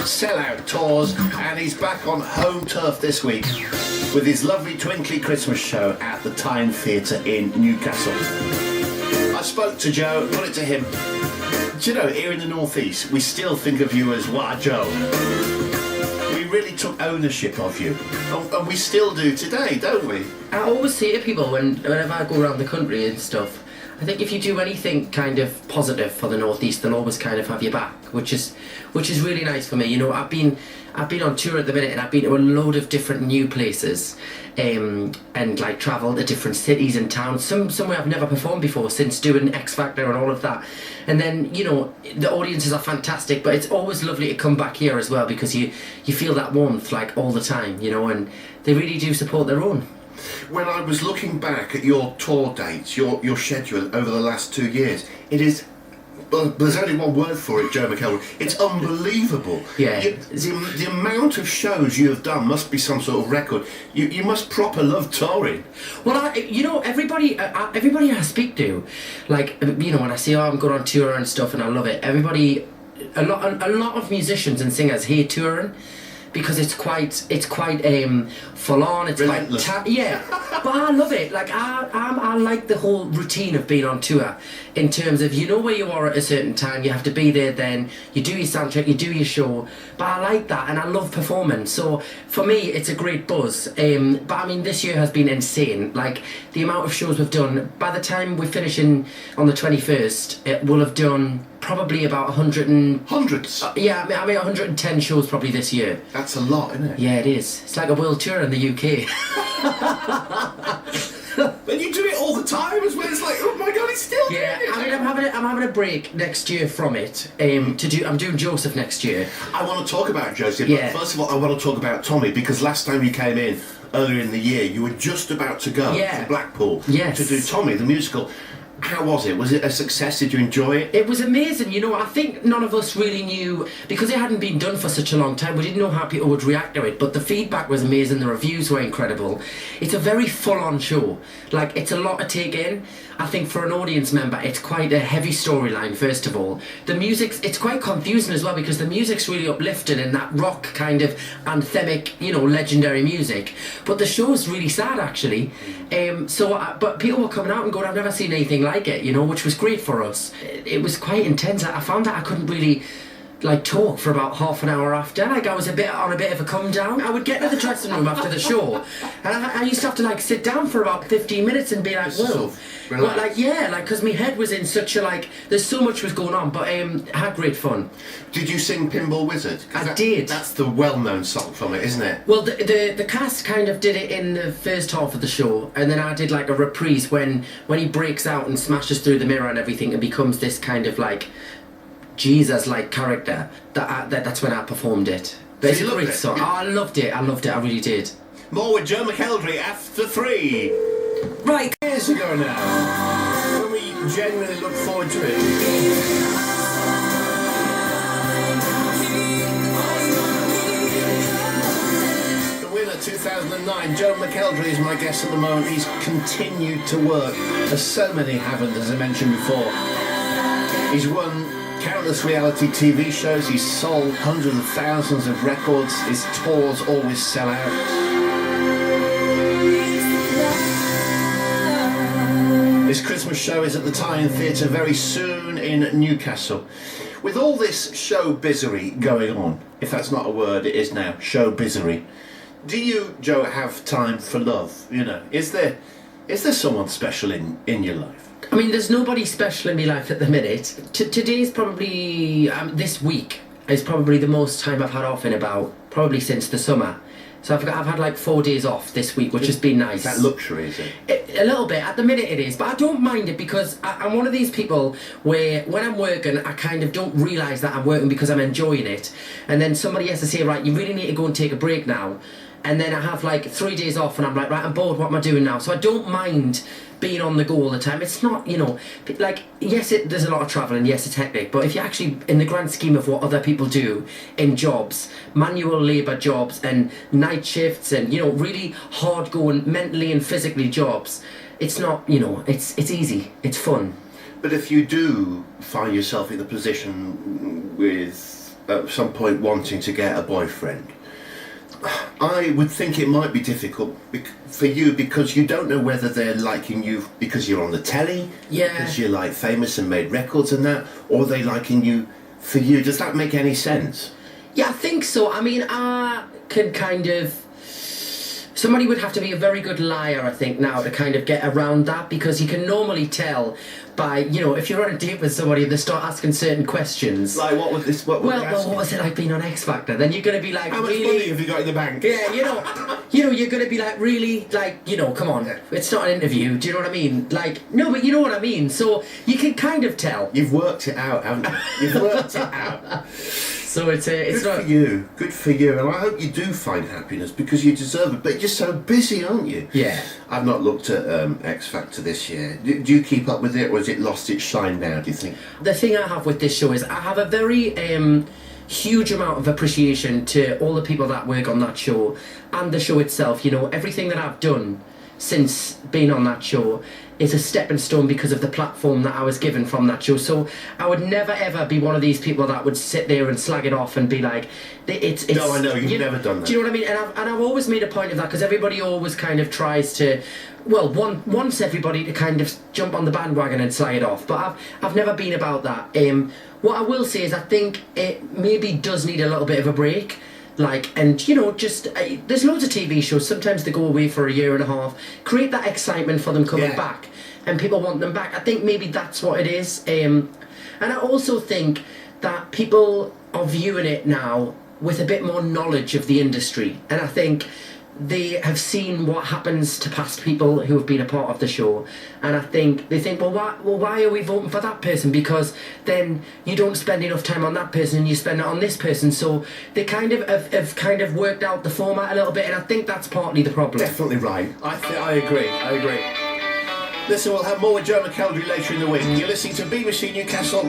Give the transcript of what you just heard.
sellout tours, and he's back on home turf this week with his lovely twinkly Christmas show at the Tyne Theatre in Newcastle. I spoke to Joe, put it to him. Do you know, here in the North East, we still think of you as Wah Joe. We really took ownership of you, and we still do today, don't we? I always say to people whenever I go around the country and stuff, I think if you do anything kind of positive for the North East, they'll always kind of have your back, which is really nice for me. You know, I've been on tour at the minute, and I've been to a load of different new places, and like travelled to different cities and towns. Somewhere I've never performed before since doing X Factor and all of that. And then, you know, the audiences are fantastic, but it's always lovely to come back here as well, because you feel that warmth like all the time, you know, and they really do support their own. When I was looking back at your tour dates, your schedule over the last 2 years, it is, well, there's only one word for it, Joe McEldery, it's unbelievable. Yeah. The amount of shows you have done must be some sort of record. You must proper love touring. Well, you know, everybody I speak to, like, you know, when I say, oh, I'm going on tour and stuff and I love it, a lot of musicians and singers hate touring, because it's quite full on. It's relentless. Yeah, but I love it. Like I like the whole routine of being on tour, in terms of, you know, where you are at a certain time, you have to be there. Then you do your sound check, you do your show. But I like that, and I love performing. So for me, it's a great buzz. But I mean, this year has been insane. Like the amount of shows we've done. By the time we're finishing on the 21st, we'll have done probably about 100 and... Hundreds? Yeah, I mean 110 shows probably this year. That's a lot, isn't it? Yeah, it is. It's like a world tour in the UK. And you do it all the time as well. It's like, oh my God, he's still doing it. I mean, I'm having a break next year from it. I'm doing Joseph next year. I want to talk about Joseph, Yeah. but first of all, I want to talk about Tommy, because last time you came in, earlier in the year, you were just about to go to Blackpool to do Tommy, the musical. How was it? Was it a success? Did you enjoy it? It was amazing. You know, I think none of us really knew, because it hadn't been done for such a long time, we didn't know how people would react to it, but the feedback was amazing, the reviews were incredible. It's a very full-on show. Like, it's a lot to take in. I think for an audience member, it's quite a heavy storyline, first of all. The music's, it's quite confusing as well, because the music's really uplifting and that rock kind of anthemic, you know, legendary music. But the show's really sad, actually. But people were coming out and going, I've never seen anything like it, you know, which was great for us. It was quite intense. I found that I couldn't really like talk for about half an hour after. Like, I was on a bit of a come down. I would get to the dressing room after the show, and I used to have to like sit down for about 15 minutes and be like, whoa. But like, yeah, like, because my head was in such a, like, there's so much was going on, but I had great fun. Did you sing Pinball Wizard? I did. That's the well-known song from it, isn't it? Well, the cast kind of did it in the first half of the show, and then I did like a reprise when he breaks out and smashes through the mirror and everything and becomes this kind of like Jesus-like character. That's when I performed it. But it's a great song. Oh, I loved it. I really did. More with Joe McEldery after 3. Right. Years ago now, when we genuinely look forward to it. The winner, 2009, Joe McEldery is my guest at the moment. He's continued to work, as so many haven't, as I mentioned before. He's won countless reality TV shows, he's sold hundreds of thousands of records, his tours always sell out. His Christmas show is at the Tyne Theatre very soon in Newcastle. With all this show-bizzery going on, if that's not a word, it is now, show-bizzery, do you, Joe, have time for love? You know, is there someone special in your life? I mean, there's nobody special in my life at the minute. Today's probably, this week is probably the most time I've had off in about, probably since the summer. So I've had like 4 days off this week, which has been nice. Is that luxury, is it? A little bit. At the minute it is, but I don't mind it, because I'm one of these people where when I'm working, I kind of don't realise that I'm working because I'm enjoying it. And then somebody has to say, right, you really need to go and take a break now. And then I have like 3 days off and I'm like, right, I'm bored, what am I doing now? So I don't mind being on the go all the time. It's not, you know, like, yes, there's a lot of travelling, yes, it's hectic, but if you actually, in the grand scheme of what other people do in jobs, manual labour jobs and night shifts and, you know, really hard going mentally and physically jobs, it's not, you know, it's easy, it's fun. But if you do find yourself in a position with at some point wanting to get a boyfriend, I would think it might be difficult for you because you don't know whether they're liking you because you're on the telly, because you're like famous and made records and that, or they liking you for you. Does that make any sense? Yeah, I think so. I mean, I can kind of... Somebody would have to be a very good liar, I think, now to kind of get around that, because you can normally tell by, you know, if you're on a date with somebody and they start asking certain questions. Like, what was this? What was it like being on X Factor? Then you're going to be like, how much really... money have you got in the bank? Yeah, you know, you're going to be like, really, like, you know, come on, it's not an interview, do you know what I mean? Like, no, but you know what I mean. So you can kind of tell. You've worked it out, haven't you? You've worked it out. So it's good for you. Good for you, and I hope you do find happiness because you deserve it. But you're so busy, aren't you? Yeah. I've not looked at X Factor this year. Do you keep up with it, or has it lost its shine now? Do you think? The thing I have with this show is I have a very huge amount of appreciation to all the people that work on that show and the show itself. You know, everything that I've done since being on that show is a stepping stone because of the platform that I was given from that show. So I would never ever be one of these people that would sit there and slag it off and be like, it's no, I know, you've never done that. Do you know what I mean? And I've always made a point of that because everybody always kind of tries to, well, wants everybody to kind of jump on the bandwagon and slag it off. But I've never been about that. What I will say is I think it maybe does need a little bit of a break. Like, and you know, just there's loads of TV shows. Sometimes they go away for a year and a half. Create that excitement for them coming back, and people want them back. I think maybe that's what it is. And I also think that people are viewing it now with a bit more knowledge of the industry, and I think they have seen what happens to past people who have been a part of the show, and I think they think, well, why are we voting for that person? Because then you don't spend enough time on that person and you spend it on this person. So they kind of have kind of worked out the format a little bit, and I think that's partly the problem. Definitely right. I agree. Listen, we'll have more with Joe McEldery later in the week. You're listening to BBC Newcastle.